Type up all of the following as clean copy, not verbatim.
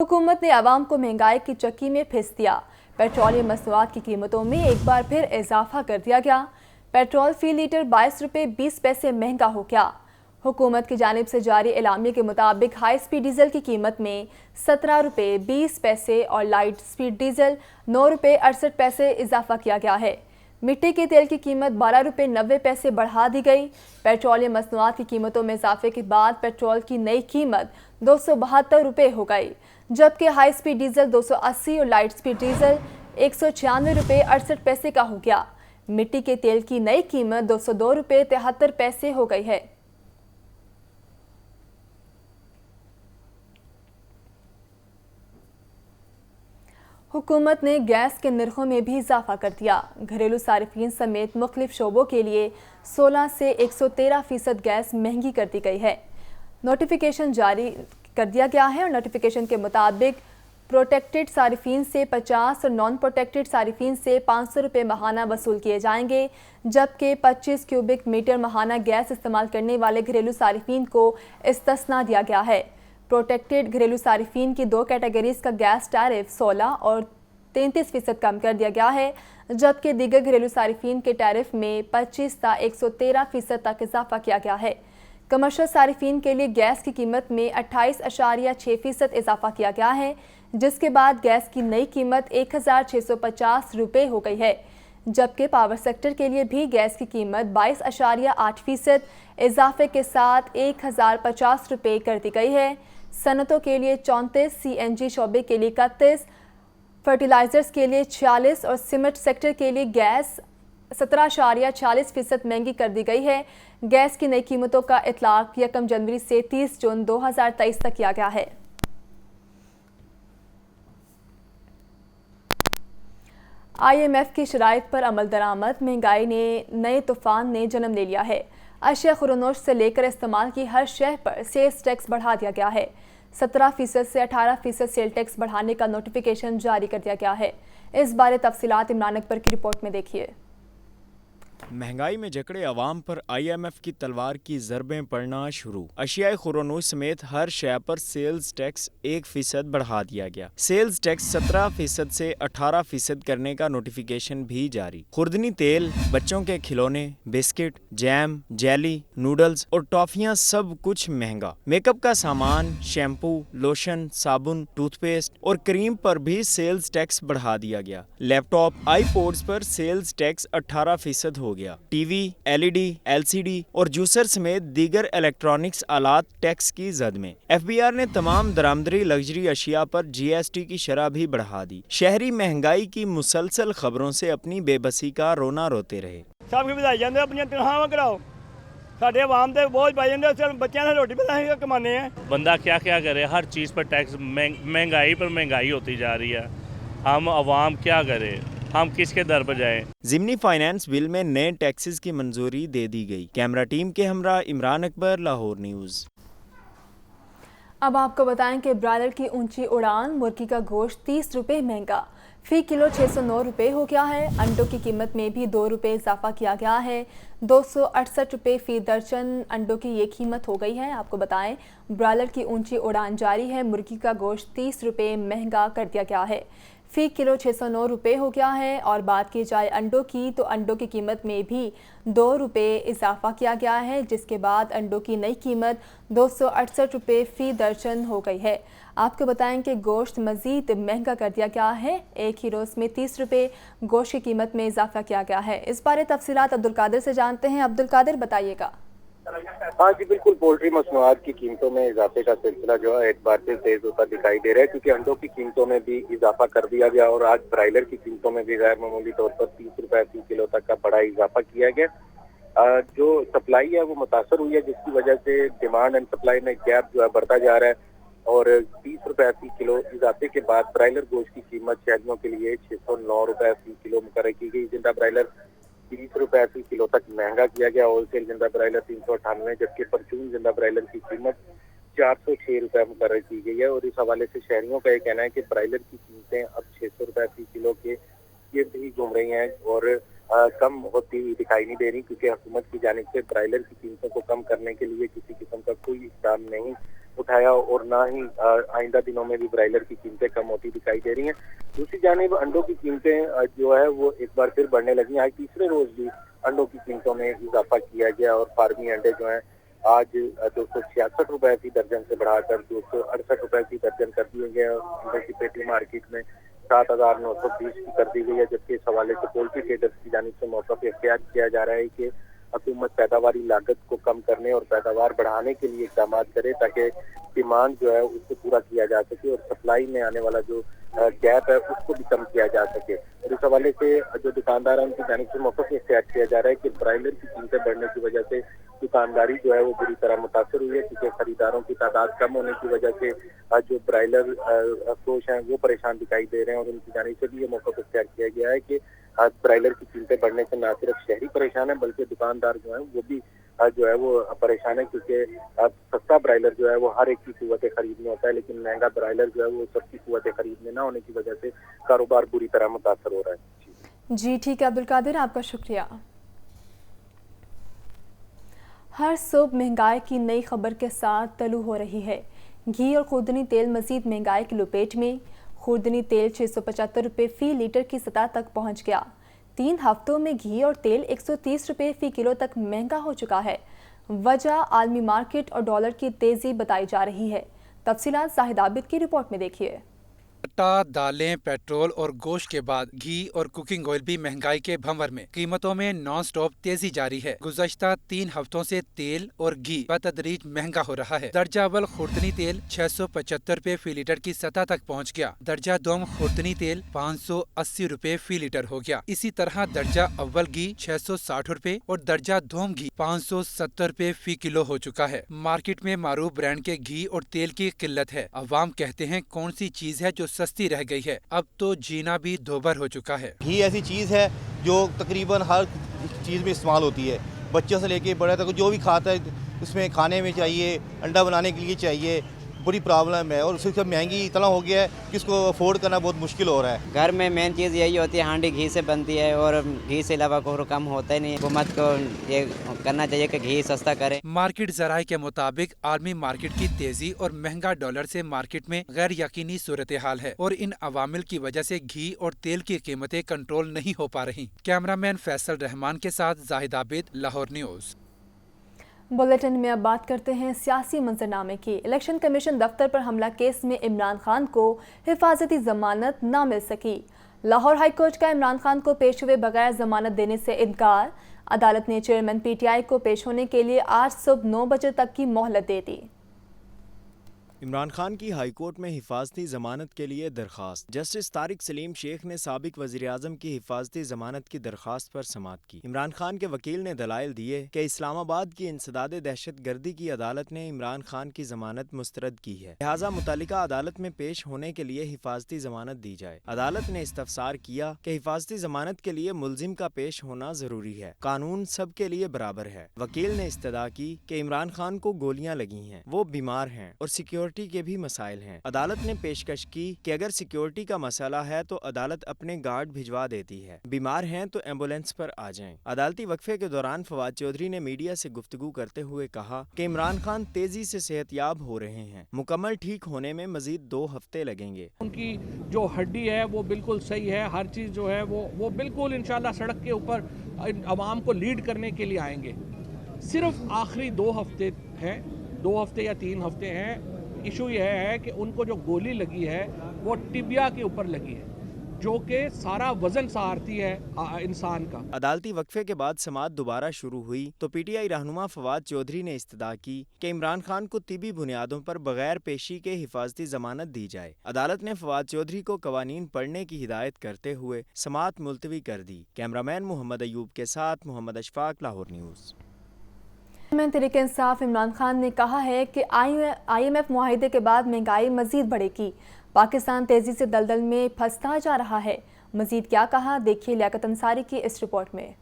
हुकूमत ने आवाम को महंगाई की चक्की में फिस दिया। पेट्रोलियम मसनूआत की कीमतों में एक बार फिर इजाफा कर दिया गया। पेट्रोल फी लीटर 22 रुपये 20 पैसे महंगा हो गया। हुकूमत की जानिब से जारी एलामिया के मुताबिक हाई स्पीड डीजल की कीमत में 17 रुपये 20 पैसे और लाइट स्पीड डीजल 9 रुपये 68 पैसे इजाफा किया गया है। मिट्टी के तेल की कीमत 12 रुपये 90 पैसे बढ़ा दी गई। पेट्रोलियम मसनूआत की कीमतों में इजाफे के बाद पेट्रोल की नई कीमत 272 रुपये हो गई, जबकि हाई स्पीड डीजल 280 और लाइट स्पीड डीजल 196 रुपये 68 पैसे का हो गया। मिट्टी के तेल की नई कीमत 202 रुपये 73 पैसे हो गई है। हुकूमत ने गैस के नरखों में भी इजाफा कर दिया। घरेलू सारिफीन समेत मुख्तलिफ शोबों के लिए 16 से 113% गैस महंगी कर दी गई है। नोटिफिकेशन जारी कर दिया गया है और नोटिफिकेशन के मुताबिक प्रोटेक्टेड सारिफीन से 50 और नॉन प्रोटेक्टेड सारिफीन से 500 रुपये माहाना वसूल किए जाएंगे, जबकि 25 क्यूबिक मीटर माहाना गैस इस्तेमाल करने वाले घरेलू सारिफीन को इस्तिस्ना दिया गया है। प्रोटेक्टेड घरेलू सारिफीन की दो कैटेगरीज का गैस टैरिफ 16 और 33% कम कर दिया गया है, जबकि दीगर घरेलू सारिफीन के टैरिफ में 25 ता 113% तक इजाफा किया गया है। कमर्शियल सारिफीन के लिए गैस की कीमत में 28.6% इजाफा किया गया है, जिसके बाद गैस की नई कीमत 1650 रुपये हो गई है, जबकि पावर सेक्टर के लिए भी गैस की कीमत 22.8% इजाफे के साथ 1050 रुपये कर दी गई है। सनतों के लिए 34, CNG शोबे के लिए 31, फर्टिलाइजर्स के लिए 46 और सीमेंट सेक्टर के लिए गैस 17.46% महंगी कर दी गई है। गैस की नई कीमतों का इतलाक 1 जनवरी से 30 जून 2023 तक किया गया है। IMF की शराइत पर अमल दरामद महंगाई ने नए तूफान ने जन्म ले लिया है। अशिया खुरोनोश से लेकर इस्तेमाल की हर शय पर सेल्स टैक्स बढ़ा दिया गया है। 17% से 18% सेल टैक्स बढ़ाने का नोटिफिकेशन जारी कर दिया गया है। इस बारे तफसीलात इमरान अकबर की रिपोर्ट में देखिए। महंगाई में जकड़े अवाम पर IMF की तलवार की ज़रबें पड़ना शुरू। अशियाए खुरोनोश समेत हर शय पर सेल्स टैक्स 1% बढ़ा दिया गया। सेल्स टैक्स 17% से 18% करने का नोटिफिकेशन भी जारी। खुर्दनी तेल, बच्चों के खिलौने, बिस्किट, जैम, जेली, नूडल्स और टॉफियाँ सब कुछ महंगा। मेकअप का सामान, शैम्पू, लोशन, साबुन, टूथपेस्ट और क्रीम पर भी सेल्स टैक्स बढ़ा दिया गया। लैपटॉप, आईपॉड्स पर सेल्स टैक्स 18% हो गया। टीवी, LED, LCD और जूसर समेत दीगर इलेक्ट्रॉनिक्स आलात टैक्स की जद में। FBR ने तमाम दरामदरी लग्जरी अशिया पर GST की शरह भी बढ़ा दी। शहरी महंगाई की मुसलसल खबरों से अपनी बेबसी का रोना रोते रहे। सब ਵਧਾਈ ਜਾਂਦੇ ਆਪਣੀਆਂ ਤਨਖਾਹਾਂ ਕਰਾਓ ਸਾਡੇ ਆਵਾਮ ਦੇ ਬੋਝ ਪੈ ਜਾਂਦੇ ਉਸ ਬੱਚਿਆਂ ਨੇ ਰੋਟੀ ਪਤਾ ਹੀ ਕਮਾਨੇ ਆ बंदा क्या क्या करे हर चीज़ पर टैक्स महंगाई पर महंगाई होती जा रही है हम आवाम क्या करें हम किसके दर पर जाएं। ज़िमनी फाइनेंस बिल में नए टैक्सेस की मंजूरी दे दी गई। कैमरा टीम के हमरा इमरान अकबर, लाहौर न्यूज़। अब आपको बताएं कि ब्रायलर की ऊंची उड़ान, मुर्गी का गोश्त 30 रुपये महंगा, फी किलो 609 रुपये हो गया है। अंडों की कीमत में भी 2 रुपये इजाफा किया गया है। 268 रुपये फी दर्जन अंडों की ये कीमत हो गई है। आपको बताएं ब्रायलर की ऊंची उड़ान जारी है। मुर्गी का गोश्त 30 रुपये महंगा कर दिया गया है, फी किलो 609 रुपये हो गया है। और बात की जाए अंडों की तो अंडों की कीमत में भी 2 रुपये इजाफा किया गया है, जिसके बाद अंडों की नई कीमत 268 रुपये फ़ी दर्जन हो गई है। आपको बताएं कि गोश्त मज़ीद महंगा कर दिया गया है। एक ही रोज़ में 30 रुपये गोश्त की कीमत में इजाफा किया गया है। इस बारे तफसीलात अब्दुल कादिर से जानते हैं। अब्दुल कादिर, बताइएगा। हाँ जी बिल्कुल, पोल्ट्री मसनूआत की कीमतों में इजाफे का सिलसिला जो है एक बार फिर तेज होता दिखाई दे रहा है, क्योंकि अंडों की कीमतों में भी इजाफा कर दिया गया और आज ब्रायलर की कीमतों में भी गैर मामूली तौर पर 30 रुपए फी किलो तक का बड़ा इजाफा किया गया। जो सप्लाई है वो मुतासर हुई है, जिसकी वजह से डिमांड एंड सप्लाई में गैप जो है बढ़ता जा रहा है और 30 रुपए फी किलो इजाफे के बाद ब्रायलर गोश्त की कीमत शहरियों के लिए 609 रुपए फी किलो मुकर्रर की गई। जिंदा ब्रायलर 30 रुपए फी किलो तक महंगा किया गया। होलसेल जिंदा ब्रायलर 398, जबकि परचून जिंदा ब्रायलर की कीमत 406 रुपए मुकर्रर की गई है। और इस हवाले से शहरियों का ये कहना है कि ब्रायलर की कीमतें अब 600 रुपए फी किलो के गिर्द ही घूम रही हैं और कम होती हुई दिखाई नहीं दे रही, क्योंकि हुकूमत की जानिब से ब्रायलर की कीमतों को कम करने के लिए किसी किस्म का कोई इक़दाम नहीं उठाया और ना ही आइंदा दिनों में भी ब्रायलर की कीमतें कम होती दिखाई दे रही हैं। दूसरी जानिब अंडों की कीमतें जो है वो एक बार फिर बढ़ने लगी हैं। आज तीसरे रोज भी अंडों की कीमतों में इजाफा किया गया और फार्मी अंडे जो हैं आज 266 रुपए फी दर्जन से बढ़ाकर 268 रुपए फी दर्जन कर दिए गए। अंडे की पेटी मार्केट में 7,920 की कर दी गई है, जबकि इस हवाले से पोल्ट्री ट्रेडर्स की जानिब से मौका इख्तियार किया जा रहा है कि हुकूमत पैदावारी लागत को कम करने और पैदावार बढ़ाने के लिए इक़दाम करे ताकि डिमांड जो है उसको पूरा किया जा सके और सप्लाई में आने वाला जो गैप है उसको भी कम किया जा सके। और इस हवाले से जो दुकानदार हैं उनकी जानिब से मौका इख्तियार किया जा रहा है कि ब्रायलर की कीमतें बढ़ने की वजह से दुकानदारी जो है वो बुरी तरह मुतासर हुई है, क्योंकि खरीदारों की तादाद कम होने की वजह से जो ब्रायलर फरोश हैं वो परेशान दिखाई दे रहे हैं। और उनकी जानिब से भी ये मौका इख्तियार किया गया है कि ब्रायलर की कीमतें बढ़ने से न सिर्फ शहरी परेशान है बल्कि दुकानदार जो है वो भी जो है वो परेशान है, क्योंकि सस्ता ब्रायलर जो है वो हर एक की कुव्वत खरीद में होता है, लेकिन महंगा ब्रायलर जो है वो सबकी कुव्वत खरीद में ना होने की वजह से कारोबार बुरी तरह मुतासर हो रहा है। जी ठीक है अब्दुल कादिर, आपका शुक्रिया। हर सुबह महंगाई की नई खबर के साथ तलू हो रही है। घी और खुर्दनी तेल मजीद महंगाई की लपेट में। खुर्दनी तेल 675 रुपये फ़ी लीटर की सतह तक पहुंच गया। 3 हफ्तों में घी और तेल 130 रुपये फ़ी किलो तक महंगा हो चुका है। वजह आलमी मार्केट और डॉलर की तेज़ी बताई जा रही है। तफसीलात जाहिद आबिद की रिपोर्ट में देखिए। आटा, दालें, पेट्रोल और गोश्त के बाद घी और कुकिंग ऑयल भी महंगाई के भंवर में। कीमतों में नॉन स्टॉप तेजी जारी है। गुज़श्ता 3 हफ्तों से तेल और घी बतदरीज महंगा हो रहा है। दर्जा अव्वल खुर्दनी तेल 675 रुपए फी लीटर की सतह तक पहुंच गया। दर्जा दोम खुर्दनी तेल 580 रुपए फी लीटर हो गया। इसी तरह दर्जा अव्वल घी 660 रुपए और दर्जा दोम घी 570 रुपए फी किलो हो चुका है। मार्केट में मारूफ ब्रांड के घी और तेल की किल्लत है। अवाम कहते हैं कौन सी चीज है जो सस्ती रह गई है, अब तो जीना भी दोबर हो चुका है। घी ऐसी चीज़ है जो तकरीबन हर चीज़ में इस्तेमाल होती है। बच्चों से लेके बड़े तक जो भी खाता है उसमें खाने में चाहिए, अंडा बनाने के लिए चाहिए। बड़ी प्रॉब्लम है और उससे सब महंगी इतना हो गया है कि इसको अफोर्ड करना बहुत मुश्किल हो रहा है। घर में मेन चीज़ यही होती है, हांडी घी से बनती है और घी से अलावा कोई काम होता ही नहीं। हुकूमत को ये करना चाहिए कि घी सस्ता करे। मार्केट ज़राए के मुताबिक आलमी मार्केट की तेजी और महंगा डॉलर से मार्केट में गैर यकीनी सूरत हाल है और इन अवामिल की वजह से घी और तेल की कीमतें कंट्रोल नहीं हो पा रही। कैमरामैन फैसल रहमान के साथ जाहिद आबिद, लाहौर न्यूज़। बुलेटिन में अब बात करते हैं सियासी मंजरनामे की। इलेक्शन कमीशन दफ्तर पर हमला केस में इमरान खान को हिफाजती जमानत न मिल सकी। लाहौर हाई कोर्ट का इमरान खान को पेश हुए बगैर जमानत देने से इनकार। अदालत ने चेयरमैन पीटीआई को पेश होने के लिए आज सुबह 9 बजे तक की मोहलत दे दी। इमरान खान की हाई कोर्ट में हिफाजती जमानत के लिए दरखास्त। जस्टिस तारिक सलीम शेख ने साबिक वज़ीर आज़म की हिफाजती जमानत की दरखास्त पर समाअत की। इमरान खान के वकील ने दलाइल दिए कि इस्लामाबाद की इंसदाद दहशत गर्दी की अदालत ने इमरान खान की जमानत मुस्तरद की है, लिहाजा मुतालिका अदालत में पेश होने के लिए हिफाजती जमानत दी जाए। अदालत ने इस्तफसार किया कि हिफाजती जमानत के लिए मुलजिम का पेश होना जरूरी है, कानून सब के लिए बराबर है। वकील ने इस्तदा की कि इमरान खान को गोलियां लगी हैं, वो बीमार हैं और सिक्योरिटी के भी मसाइल हैं। अदालत ने पेशकश की कि अगर सिक्योरिटी का मसला है तो अदालत अपने गार्ड भिजवा देती है, बीमार हैं तो एम्बुलेंस पर आ जाएं। अदालती वक्फे के दौरान फवाद चौधरी ने मीडिया से गुफ्तगू करते हुए कहा कि इमरान खान तेजी से सेहतयाब हो रहे हैं, मुकम्मल ठीक होने में मजीद 2 हफ्ते लगेंगे। उनकी जो हड्डी है वो बिल्कुल सही है, हर चीज़ जो है वो बिल्कुल इंशाल्लाह सड़क के ऊपर आवाम को लीड करने के लिए आएंगे। सिर्फ आखिरी 2 हफ्ते हैं, 2 हफ्ते या 3 हफ्ते हैं। इशू यह है कि उनको जो गोली लगी है वो टिबिया के ऊपर लगी है, जो कि सारा वजन सहारती है इंसान का। अदालती वक्फे के बाद समाअत दोबारा शुरू हुई तो पीटीआई रहनुमा फवाद चौधरी ने इस्तदा की कि इमरान खान को तिबी बुनियादों पर बगैर पेशी के हिफाजती जमानत दी जाए। अदालत ने फवाद चौधरी को कवानीन पढ़ने की हिदायत करते हुए समाअत मुलतवी कर दी। कैमरामैन मोहम्मद अयूब के साथ मोहम्मद अशफाक, लाहौर न्यूज़। चेयरमैन तहरीक इंसाफ इमरान खान ने कहा है कि IMF मुआहिदे के बाद महंगाई मजीद बढ़ेगी। पाकिस्तान तेजी से दलदल में फंसता जा रहा है। मजीद क्या कहा, देखिए लियाकत अंसारी की इस रिपोर्ट में।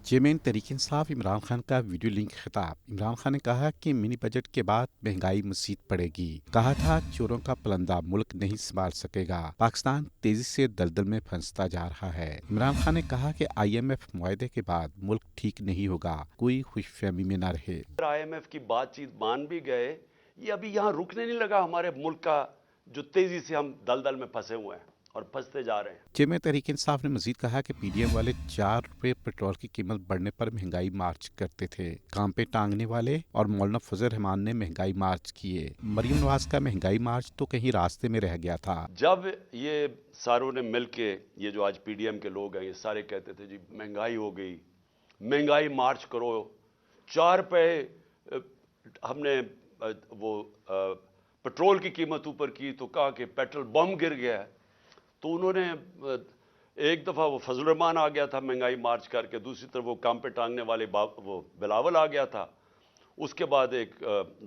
चेयरमैन तहरीक इंसाफ इमरान खान का वीडियो लिंक खिताब। इमरान खान ने कहा कि मिनी बजट के बाद महंगाई मजीद बढ़ेगी। कहा था चोरों का पलंदा मुल्क नहीं संभाल सकेगा, पाकिस्तान तेजी से दलदल में फंसता जा रहा है। इमरान खान ने कहा कि IMF मुआहदे के बाद मुल्क ठीक नहीं होगा, कोई खुशफहमी में न रहे। IMF की बातचीत मान भी गए یہ ابھی یہاں رکنے نہیں لگا ہمارے ملک کا جو تیزی سے ہم دلدل میں پھنسے ہوئے ہیں اور پھنستے جا رہے ہیں۔ جامعہ تحریک انصاف نے مزید کہا کہ پی ڈی ایم والے 4 روپے پیٹرول کی قیمت بڑھنے پر مہنگائی مارچ کرتے تھے۔ کام پہ ٹانگنے والے اور مولانا فضل رحمان نے مہنگائی مارچ کیے۔ مریم نواز کا مہنگائی مارچ تو کہیں راستے میں رہ گیا تھا۔ جب یہ ساروں نے مل کے، یہ جو آج پی ڈی ایم کے لوگ ہیں، یہ سارے کہتے تھے جی مہنگائی ہو گئی، مہنگائی مارچ کرو، 4 روپے ہم نے وہ پیٹرول کی قیمت اوپر کی تو کہا کہ پیٹرول بم گر گیا ہے، تو انہوں نے ایک دفعہ وہ فضل الرحمان آ گیا تھا مہنگائی مارچ کر کے، دوسری طرف وہ کام پہ ٹانگنے والے وہ بلاول آ گیا تھا، اس کے بعد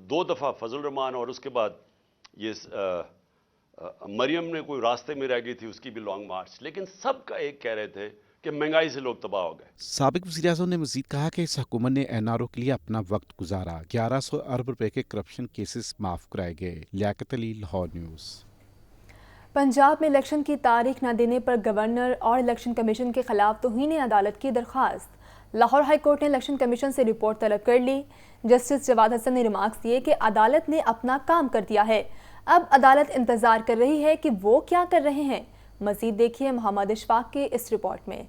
2 دفعہ فضل الرحمان، اور اس کے بعد یہ مریم نے کوئی راستے میں رہ گئی تھی، اس کی بھی لانگ مارچ، لیکن سب کا ایک کہہ رہے تھے کہ مہنگائی سے لوگ تباہ ہو گئے۔ سابق وزیر اعظم نے مزید کہا کہ اس حکومت نے این آر او کے لیے اپنا وقت گزارا، 1100 ارب روپے کے کرپشن کیسز معاف کرائے گئے۔ لیاقت علی، لاہور نیوز۔ پنجاب میں الیکشن کی تاریخ نہ دینے پر گورنر اور الیکشن کمیشن کے خلاف توہین عدالت کی درخواست۔ لاہور ہائی کورٹ نے الیکشن کمیشن سے رپورٹ طلب کر لی۔ جسٹس جواد حسن نے ریمارکس دیے کہ عدالت نے اپنا کام کر دیا ہے، اب عدالت انتظار کر رہی ہے کہ وہ کیا کر رہے ہیں۔ مزید دیکھیے محمد اشفاق کے اس رپورٹ میں۔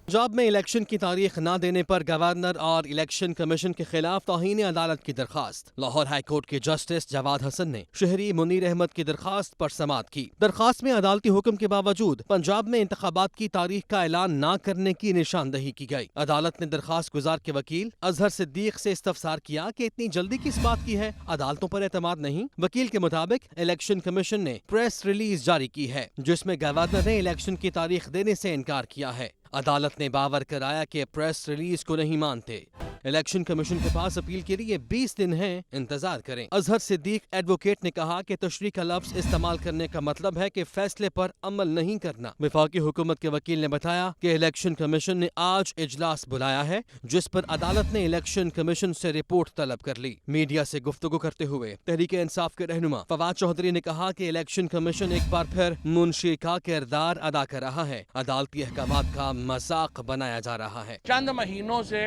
پنجاب میں الیکشن کی تاریخ نہ دینے پر گورنر اور الیکشن کمیشن کے خلاف توہین عدالت کی درخواست۔ لاہور ہائی کورٹ کے جسٹس جواد حسن نے شہری منیر احمد کی درخواست پر سماعت کی۔ درخواست میں عدالتی حکم کے باوجود پنجاب میں انتخابات کی تاریخ کا اعلان نہ کرنے کی نشاندہی کی گئی۔ عدالت نے درخواست گزار کے وکیل اظہر صدیق سے استفسار کیا کہ اتنی جلدی کس بات کی ہے، عدالتوں پر اعتماد نہیں۔ وکیل کے مطابق الیکشن کمیشن نے پریس ریلیز جاری کی ہے جس میں گورنر نے الیکشن کی تاریخ دینے سے انکار کیا ہے۔ عدالت نے باور کرایا کہ پریس ریلیز کو نہیں مانتے۔ الیکشن کمیشن کے پاس اپیل کے لیے 20 دن ہیں، انتظار کریں۔ اظہر صدیق ایڈوکیٹ نے کہا کہ تشریح کا لفظ استعمال کرنے کا مطلب ہے کہ فیصلے پر عمل نہیں کرنا۔ وفاقی حکومت کے وکیل نے بتایا کہ الیکشن کمیشن نے آج اجلاس بلایا ہے جس پر عدالت نے الیکشن کمیشن سے رپورٹ طلب کر لی۔ میڈیا سے گفتگو کرتے ہوئے تحریک انصاف کے رہنما فواد چودھری نے کہا کہ الیکشن کمیشن ایک بار پھر منشی کا کردار ادا کر رہا ہے، عدالتی احکامات کا مذاق بنایا جا رہا ہے۔ چند مہینوں سے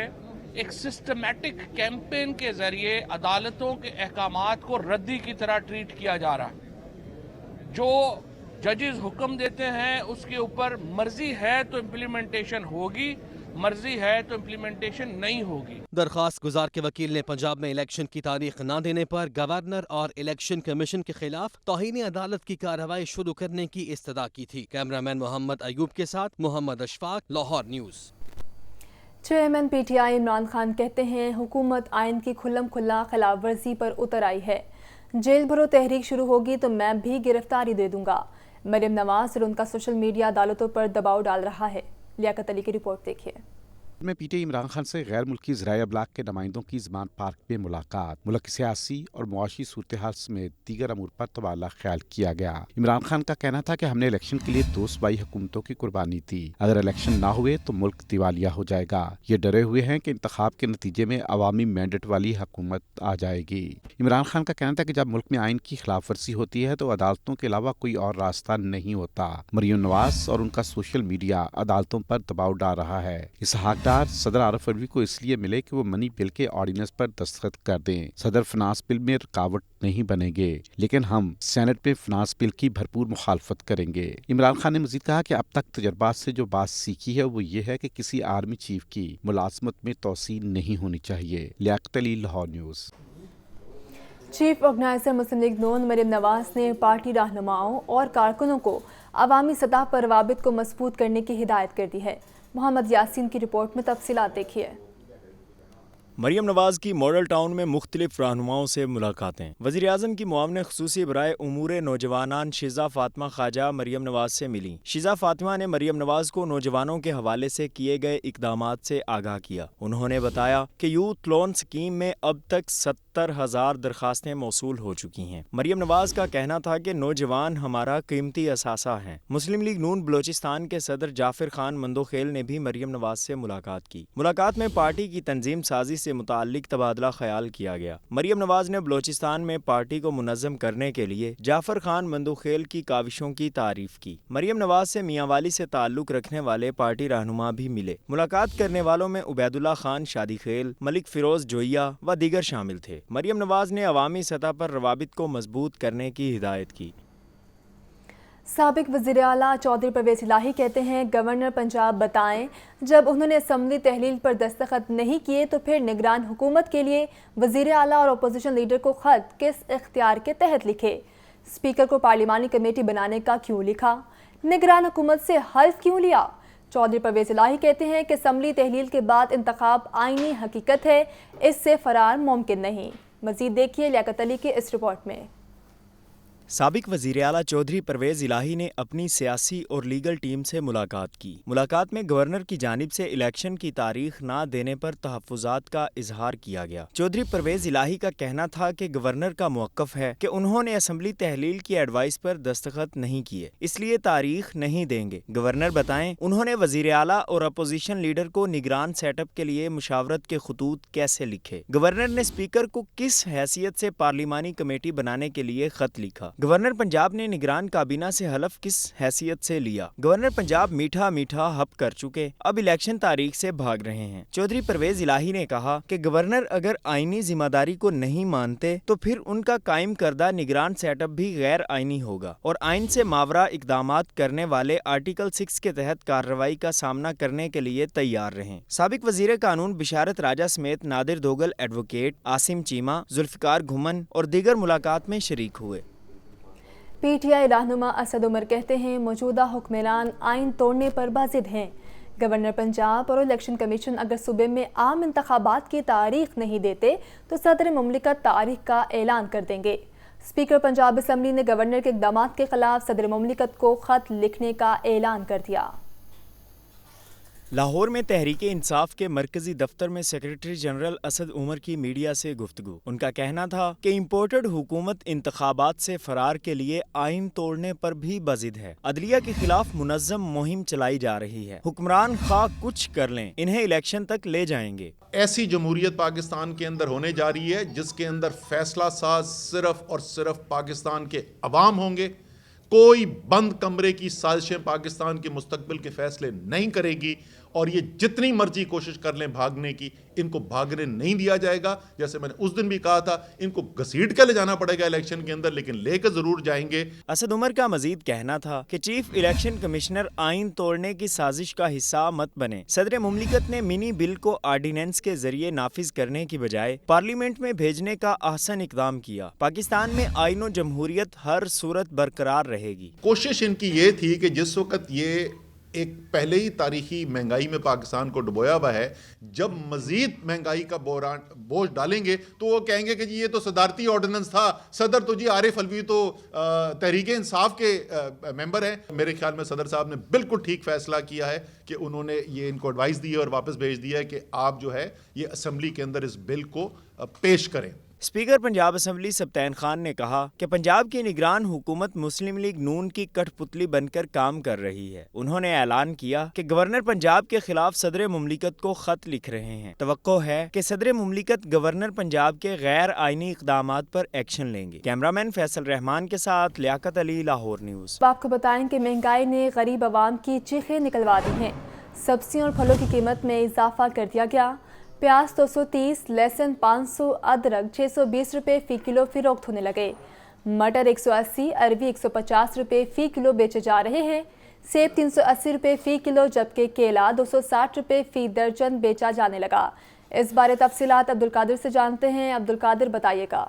ایک سسٹمیٹک کیمپین کے ذریعے عدالتوں کے احکامات کو ردی کی طرح ٹریٹ کیا جا رہا ہے۔ جو ججز حکم دیتے ہیں اس کے اوپر مرضی ہے تو امپلیمنٹیشن ہوگی، مرضی ہے تو امپلیمنٹیشن نہیں ہوگی۔ درخواست گزار کے وکیل نے پنجاب میں الیکشن کی تاریخ نہ دینے پر گورنر اور الیکشن کمیشن کے خلاف توہین عدالت کی کارروائی شروع کرنے کی استدعا کی تھی۔ کیمرامین محمد ایوب کے ساتھ Muhammad Ashfaq, Lahore news. Chairman P T I Imran Khan کہتے ہیں حکومت آئین کی کھلم کھلا خلاف ورزی پر اتر آئی ہے، جیل بھرو تحریک شروع ہوگی تو میں بھی گرفتاری دے دوں گا۔ مریم نواز اور ان کا سوشل میڈیا عدالتوں پر دباؤ ڈال رہا ہے۔ لیاقت علی کی رپورٹ دیکھیے۔ میں پی ٹی آئی عمران خان سے غیر ملکی ذرائع ابلاغ کے نمائندوں کی زمان پارک میں ملاقات، ملک کی سیاسی اور معاشی صورتحال سمیت دیگر امور پر تبادلہ خیال کیا گیا۔ عمران خان کا کہنا تھا کہ ہم نے الیکشن کے لیے 2 صوبائی حکومتوں کی قربانی دی، اگر الیکشن نہ ہوئے تو ملک دیوالیہ ہو جائے گا۔ یہ ڈرے ہوئے ہیں کہ انتخاب کے نتیجے میں عوامی مینڈیٹ والی حکومت آ جائے گی۔ عمران خان کا کہنا تھا کہ جب ملک میں آئین کی خلاف ورزی ہوتی ہے تو عدالتوں کے علاوہ کوئی اور راستہ نہیں ہوتا۔ مریم نواز اور ان کا سوشل میڈیا عدالتوں پر دباؤ ڈال رہا ہے۔ اسحاق ڈار صدر عارف الوی کو اس لیے ملے کہ وہ منی بل کے آرڈیننس پر دستخط کر دیں۔ صدر فنانس بل میں رکاوٹ نہیں بنیں گے، لیکن ہم سینٹ میں فنانس بل کی بھرپور مخالفت کریں گے۔ عمران خان نے مزید کہا کہ اب تک تجربات سے جو بات سیکھی ہے وہ یہ ہے کہ کسی آرمی چیف کی ملازمت میں توسیع نہیں ہونی چاہیے۔ Liaquat Ali, Lahore news. Chief organiser مسلم لیگ نون مریم نواز نے پارٹی رہنماؤں اور کارکنوں کو عوامی سطح پر روابط کو مضبوط کرنے کی ہدایت کر دی ہے۔ محمد یاسین کی رپورٹ میں تفصیلات دیکھیے۔ مریم نواز کی ماڈل ٹاؤن میں مختلف رہنماؤں سے ملاقاتیں۔ وزیر اعظم کی معاون خصوصی برائے امور نوجوانان شیزہ فاطمہ خواجہ مریم نواز سے ملی۔ شیزہ فاطمہ نے مریم نواز کو نوجوانوں کے حوالے سے کیے گئے اقدامات سے آگاہ کیا۔ انہوں نے بتایا کہ یوتھ لون اسکیم میں اب تک 70,000 درخواستیں موصول ہو چکی ہیں۔ مریم نواز کا کہنا تھا کہ نوجوان ہمارا قیمتی اثاثہ ہیں۔ مسلم لیگ نون بلوچستان کے صدر جعفر خان مندوخیل نے بھی مریم نواز سے ملاقات کی۔ ملاقات میں پارٹی کی تنظیم سازی سے से मुताल्लिक तबादला ख्याल किया गया। मरियम नवाज ने बलोचिस्तान में पार्टी को मुनज़्ज़म करने के लिए जाफर खान मंदुखेल की काविशों की तारीफ की। मरियम नवाज से मियांवाली से ताल्लुक रखने वाले पार्टी रहनुमा भी मिले। मुलाकात करने वालों में उबैदुल्ला खान शादीखेल, मलिक फिरोज जोइया व दीगर शामिल थे। मरियम नवाज ने अवामी सतह पर रवाबित को मजबूत करने की हिदायत की। साबिक वज़ीर आला चौधरी परवेज़ इलाही कहते हैं, गवर्नर पंजाब बताएं, जब उन्होंने असम्बली तहलील पर दस्तखत नहीं किए तो फिर निगरान हुकूमत के लिए वज़ीर आला और अपोजिशन लीडर को ख़त किस इख्तियार के तहत लिखे? स्पीकर को पार्लिमानी कमेटी बनाने का क्यों लिखा? निगरान हुकूमत से हल्फ क्यों लिया? चौधरी परवेज़ इलाही कहते हैं कि असम्बली तहलील के बाद इंतखाब आईनी हकीकत है, इससे फरार मुमकिन नहीं। मज़ीद देखिए लियाकत अली के इस रिपोर्ट में। साबिक वज़ीर आला चौधरी परवेज़ इलाही ने अपनी सियासी और लीगल टीम से मुलाकात की। मुलाकात में गवर्नर की जानिब से इलेक्शन की तारीख ना देने पर तहफ़्फ़ुज़ात का इजहार किया गया। चौधरी परवेज़ इलाही का कहना था कि गवर्नर का मौक़िफ़ है कि उन्होंने असम्बली तहलील की एडवाइस पर दस्तखत नहीं किए, इसलिए तारीख नहीं देंगे। गवर्नर बताएं, उन्होंने वज़ीर आला और अपोजिशन लीडर को निगरान सेटअप के लिए मुशावरत के खतूत कैसे लिखे? गवर्नर ने स्पीकर को किस हैसियत से पार्लिमानी कमेटी बनाने के लिए ख़त लिखा? गवर्नर पंजाब ने निगरान काबीना से हलफ किस हैसियत से लिया? गवर्नर पंजाब मीठा मीठा हप कर चुके, अब इलेक्शन तारीख से भाग रहे हैं। चौधरी परवेज़ इलाही ने कहा कि गवर्नर अगर आईनी जिम्मेदारी को नहीं मानते तो फिर उनका कायम करदा निगरान सेटअप भी गैर आईनी होगा और आइन से मावरा इकदामात करने वाले आर्टिकल 6 के तहत कार्रवाई का सामना करने के लिए तैयार रहें। साबिक वजीर कानून बिशारत राजा समेत नादिर दोगल, एडवोकेट आसिम चीमा, जुल्फ़िकार घुमन और दीगर मुलाकात में शरीक हुए। पीटीआई रहनुमा असद उमर कहते हैं, मौजूदा हुक्मरान आइन तोड़ने पर बाजिद हैं। गवर्नर पंजाब और इलेक्शन कमीशन अगर सूबे में आम इंतखाबात की तारीख नहीं देते तो सदर मुमलिकत तारीख का ऐलान कर देंगे। स्पीकर पंजाब असम्बली ने गवर्नर के इक़दाम के खिलाफ सदर मुमलिकत को खत लिखने का ऐलान कर दिया। लाहौर में तहरीक इंसाफ के मरकजी दफ्तर में सेक्रेटरी जनरल असद उमर की मीडिया से गुफ्तगू। उनका कहना था कि इम्पोर्टेड हुकूमत इंतखाबात से फरार के लिए आइन तोड़ने पर भी बाजिद है। अदलिया के खिलाफ मुनज़्ज़म मुहिम चलाई जा रही है। हुक्मरान खा कुछ कर लें, इन्हें इलेक्शन तक ले जाएंगे। ऐसी जमहूरियत पाकिस्तान के अंदर होने जा रही है जिसके अंदर फैसला साज सिर्फ और सिर्फ पाकिस्तान के अवाम होंगे। कोई बंद कमरे की साजिशें पाकिस्तान के मुस्तकबिल के फैसले नहीं करेगी और ये जितनी मर्जी कोशिश कर लें भागने की, इनको भागने नहीं दिया जाएगा। जैसे मैंने उस दिन भी कहा था, इनको घसीट कर ले जाना पड़ेगा इलेक्शन के अंदर, लेकिन लेकर जरूर जाएंगे। असद उमर का मजीद कहना था कि चीफ इलेक्शन कमिश्नर आइन तोड़ने की साजिश का हिस्सा मत बने। सदर मुमलिकत ने मिनी बिल को आर्डिनेंस के जरिए नाफिज करने की बजाय पार्लियामेंट में भेजने का अहसन इकदाम किया। पाकिस्तान में आइन और जमहूरियत हर सूरत बरकरार रहेगी। कोशिश इनकी ये थी कि जिस वक्त ये एक पहले ही तारीखी महंगाई में पाकिस्तान को डुबोया हुआ है, जब मजीद महंगाई का बोझ डालेंगे तो वो कहेंगे कि जी ये तो सदारती ऑर्डिनेंस था, सदर तो जी आरिफ अलवी तो तहरीक इंसाफ के मेंबर हैं। मेरे ख्याल में सदर साहब ने बिल्कुल ठीक फैसला किया है कि उन्होंने ये इनको एडवाइस दी है और वापस भेज दिया है कि आप जो है ये असम्बली के अंदर इस बिल को पेश करें। स्पीकर पंजाब असम्बली सब्तैन खान ने कहा कि पंजाब की निगरान हुकूमत मुस्लिम लीग नून की कठपुतली बनकर काम कर रही है। उन्होंने ऐलान किया कि गवर्नर पंजाब के खिलाफ सदर मुमलिकत को खत लिख रहे हैं। तवक्को है कि सदर मुमलिकत गवर्नर पंजाब के गैर आईनी इक़दामात पर एक्शन लेंगे। कैमरामैन फैसल रहमान के साथ लियाकत अली, लाहौर न्यूज़। आपको बताएं कि महंगाई ने गरीब आवाम की चीखें निकलवा दी हैं। सब्जियों और फलों की कीमत में इजाफा कर दिया गया। प्याज 230, लहसुन 500, अदरक 620 रुपये फ़ी किलो फ़रोख्त होने लगे। मटर 180, अरबी 150 रुपये फ़ी किलो बेचे जा रहे हैं। सेब 380 रुपये फ़ी किलो, जबकि केला 260 रुपये फ़ी दर्जन बेचा जाने लगा। इस बारे तफसीलात अब्दुल कादिर से जानते हैं। अब्दुल कादिर, बताइएगा।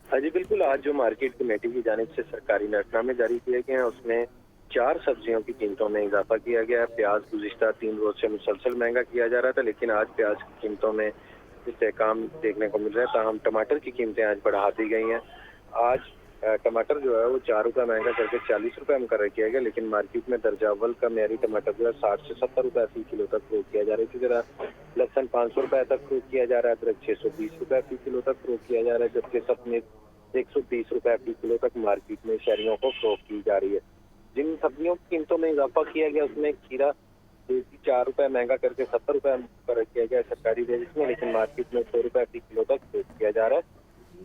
हाँ जी बिल्कुल, आज जो मार्केट कमेटी की जानिब से सरकारी नरनामे जारी किए गए हैं उसमें 4 सब्जियों की कीमतों में इजाफा किया गया है। प्याज गुज़िश्ता 3 रोज से मुसलसल महंगा किया जा रहा था, लेकिन आज प्याज की कीमतों में इस्तेहकाम देखने को मिल रहा है। ताहम टमाटर की कीमतें आज बढ़ा दी गई हैं। आज टमाटर जो है वो 4 रुपये महंगा करके 40 रुपये मुकर्रर किया गया, लेकिन मार्केट में दर्जा अव्वल का मेरी टमाटर जो है 60 से 70 रुपये फ़ी किलो तक फरोख्त किया जा रहा है। इसी तरह लहसुन 500 रुपये तक फरोख्त किया जा रहा है, अदरक 620 रुपये फ़ी किलो तक फरोख्त किया जा रहा है, जबकि सब्ज़ी 130 रुपये फ़ी किलो तक मार्केट में शहरियों को फरोख्त की जा रही है। जिन सब्जियों की कीमतों में इजाफा किया गया उसमें खीरा देसी 4 रुपए महंगा करके 70 रुपए मुकर्रर किया गया है सरकारी रेट में, लेकिन मार्केट में 100 रुपए फी किलो तक फरोख्त किया जा रहा है।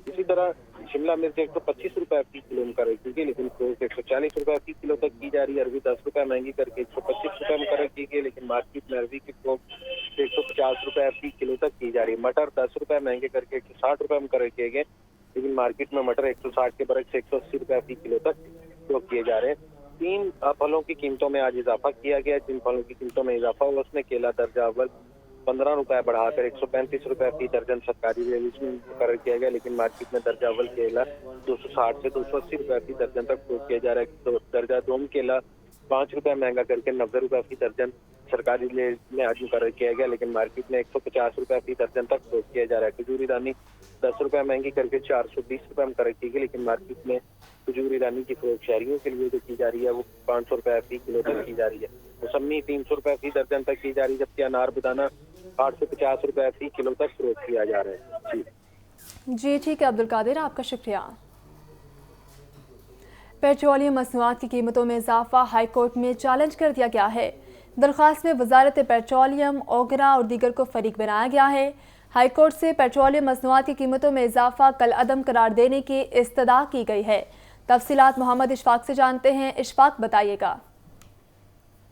इसी तरह शिमला मिर्च 125 रुपए फी किलो मुकर्रर की गई, लेकिन फरोख्त 140 रुपए फी किलो तक की जा रही है। अरबी 10 रुपए महंगी करके 125 रुपए मुकर्रर की गई, लेकिन मार्केट में अरबी की फरोख्त 150 रुपए फी किलो तक की जा रही है। मटर 10 रुपए महंगे करके 160 रुपए मुकर्रर किए गए, लेकिन मार्केट में मटर 160 के बरक्स 180 रुपए फी किलो तक फरोख्त किए जा रहे हैं। 3 फलों की कीमतों में आज इजाफा किया गया। जिन फलों की कीमतों में इजाफा हुआ उसमें केला दर्जा अव्वल 15 रुपए बढ़ाकर 135 रुपए फी दर्जन सरकारी रेट में मुकर्रर किया गया, लेकिन मार्केट में दर्जा अव्वल केला 260 से 280 रुपए फी दर्जन तक फरोख्त किया जा रहा है। तो दर्जा दोम केला 5 रुपए महंगा करके 90 रुपए फी दर्जन सरकारी रेट में आज मुकर्रर किया गया, लेकिन मार्केट में 150 रुपए फी दर्जन तक फरोख्त किया जा रहा है। खजूरी दानी 10 रुपए महंगी करके 420 रुपए मुकर्रर की गई, लेकिन मार्केट में खजूरी दानी की फरोख्त शहरियों के लिए जो की जा रही है वो 500 रुपए फी किलो तक की जा रही है। मौसमी 300 रुपए फी दर्जन तक की जा रही है, जबकि अनार बेदाना 850 रुपए फी किलो तक फरोख्त किया जा रहा है। जी ठीक है अब्दुल कादिर, आपका शुक्रिया। पेट्रोलियम मसनूआत की कीमतों में इजाफा हाई कोर्ट में चैलेंज कर दिया गया है। दरख्वास्त में वजारत पेट्रोलियम, ओगरा और दीगर को फरीक बनाया गया है। हाई कोर्ट से पेट्रोलियम मसनूआत की कीमतों में इजाफा कल अदम करार देने की इस्तदा की गई है। तफसीलात मोहम्मद इशफाक से जानते हैं। इशफाक बताइएगा।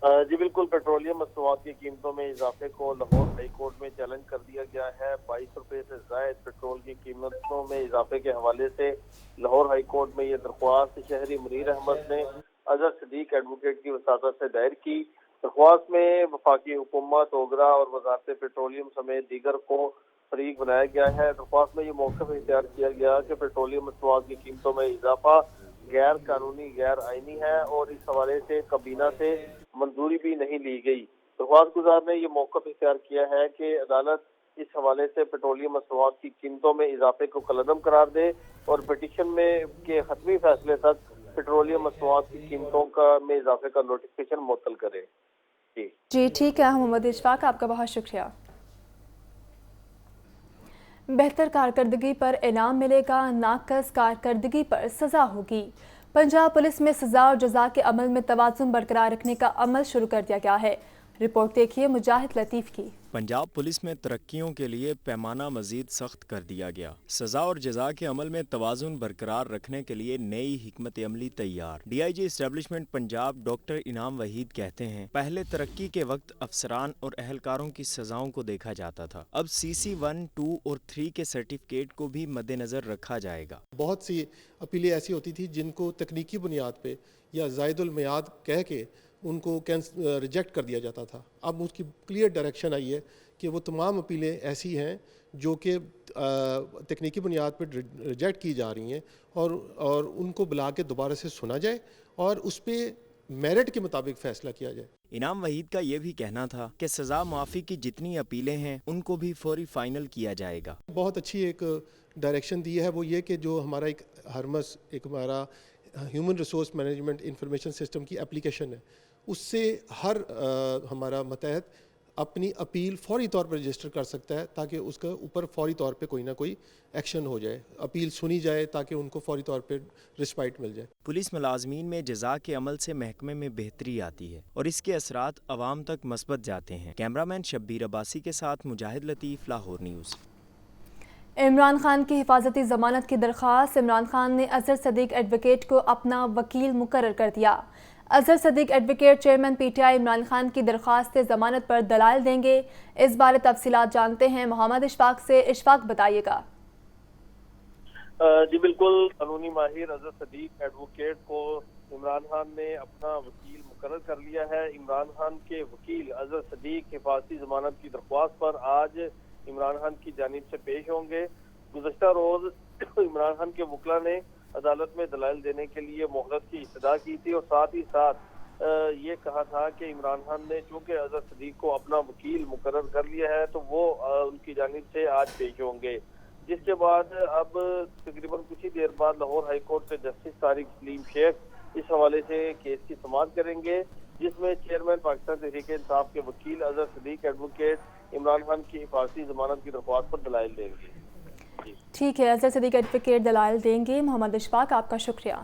जी बिल्कुल, पेट्रोलियम मसनूआत की कीमतों में इजाफे को लाहौर हाई कोर्ट में चैलेंज कर दिया गया है। 22 रुपए से जायद पेट्रोल की कीमतों में इजाफे के हवाले से लाहौर हाई कोर्ट में ये दरख्वास्त शहरी मुनीर अहमद ने अजहर सदीक एडवोकेट की वसातत से दायर की। दरख्वास्त में वफाकी हुकूमत, ओगरा और वजारत पेट्रोलियम समेत दीगर को फरीक बनाया गया है। दरख्वास्त में ये मौक़िफ़ इख्तियार किया गया कि पेट्रोलियम मसनूआत की कीमतों में इजाफा गैर कानूनी, गैर आईनी है और इस हवाले से काबीना से मंजूरी भी नहीं ली गई। दरख्वास्त गुजार ने ये मौक़िफ़ इख्तियार किया है कि अदालत इस हवाले से पेट्रोलियम मसनूआत की कीमतों में इजाफे को कलअदम करार दे और पिटीशन में के खत्मी फैसले तक पेट्रोलियम मसनूआत की कीमतों का में इजाफे का नोटिफिकेशन मुअत्तल करे। जी ठीक है मोहम्मद इशफाक, आपका बहुत शुक्रिया। बेहतर कारकर्दगी पर इनाम मिलेगा, नाकस कारकर्दगी पर सज़ा होगी। पंजाब पुलिस में सज़ा और जज़ा के अमल में तवाज़ुन बरकरार रखने का अमल शुरू कर दिया गया है। रिपोर्ट देखिए मुजाहिद लतीफ़ की। पंजाब पुलिस में तरक्कियों के लिए पैमाना मजीद सख्त कर दिया गया। सज़ा और जज़ा के अमल में तवाज़ुन बरकरार रखने के लिए नई हिकमत अमली तैयार। DIG इस्टेब्लिशमेंट पंजाब डॉक्टर इनाम वहीद कहते हैं, पहले तरक्की के वक्त अफसरान और अहलकारों की सज़ाओं को देखा जाता था, अब CC 1, 2 और 3 के सर्टिफिकेट को भी मद्देनज़र रखा जाएगा। बहुत सी अपीलें ऐसी होती थी जिनको तकनीकी बुनियाद पे या ज़ायदुल मियाद कह के उनको रिजेक्ट कर दिया जाता था। अब उसकी क्लियर डायरेक्शन आई है कि वो तमाम अपीलें ऐसी हैं जो कि तकनीकी बुनियाद पर रिजेक्ट की जा रही हैं और उनको बुला के दोबारा से सुना जाए और उस पर मेरिट के मुताबिक फ़ैसला किया जाए। इनाम वहीद का ये भी कहना था कि सज़ा माफ़ी की जितनी अपीलें हैं उनको भी फौरी फाइनल किया जाएगा। बहुत अच्छी एक डायरेक्शन दी है, वो ये कि जो हमारा एक हरमस, एक हमारा human resource management information system की एप्लीकेशन है, उससे हर हमारा मतहत अपनी अपील फौरी तौर पर रजिस्टर कर सकता है ताकि उसका ऊपर फौरी तौर पे कोई ना कोई एक्शन हो जाए, अपील सुनी जाए ताकि उनको फौरी तौर पे रिस्पाइट मिल जाए। पुलिस मुलाजमीन में जज़ा के अमल से महकमे में बेहतरी आती है और इसके असरात अवाम तक मस्बत जाते हैं। कैमरामैन शब्बीर अब्बासी के साथ मुजाहिद लतीफ़, लाहौर न्यूज़। इमरान खान की हिफाजती ज़मानत की दरख्वास्त। इमरान खान ने अजहर सदीक एडवोकेट को अपना वकील मुकर्रर कर दिया। Azhar Sadiq advocate chairman PTI Imran Khan की दरख्वास्त ज़मानत पर दलाइल देंगे। इस बारे तफसीलात जानते हैं मोहम्मद इशफाक से। इशफाक बताइएगा। जी बिल्कुल, कानूनी माहिर अजहर सदीक एडवोकेट को इमरान खान ने अपना वकील मुकर्रर कर लिया है। इमरान खान के वकील अजहर सदीक हिफाजती ज़मानत की दरख्वास्त पर आज इमरान खान की जानिब से पेश होंगे। गुज़श्ता रोज इमरान खान के वकला ने अदालत में दलाइल देने के लिए मोहलत की इस्तदा की थी और साथ ही साथ ये कहा था कि इमरान खान ने चूँकि अजहर सदीक को अपना वकील मुकर्रर कर लिया है तो वो उनकी जानिब से आज पेश होंगे, जिसके बाद अब तकरीबन कुछ ही देर बाद लाहौर हाई कोर्ट से जस्टिस तारिक सलीम शेख इस हवाले से केस की समाअत करेंगे, जिसमें चेयरमैन पाकिस्तान तहरीक इंसाफ के वकील अजहर सदीक एडवोकेट इमरान खान की हिफाजती ज़मानत की दरख्वास्त पर दलाइल देंगे। ठीक है, अजहर सदीक एडवोकेट दलाइल देंगे। मोहम्मद इशफाक, आपका शुक्रिया।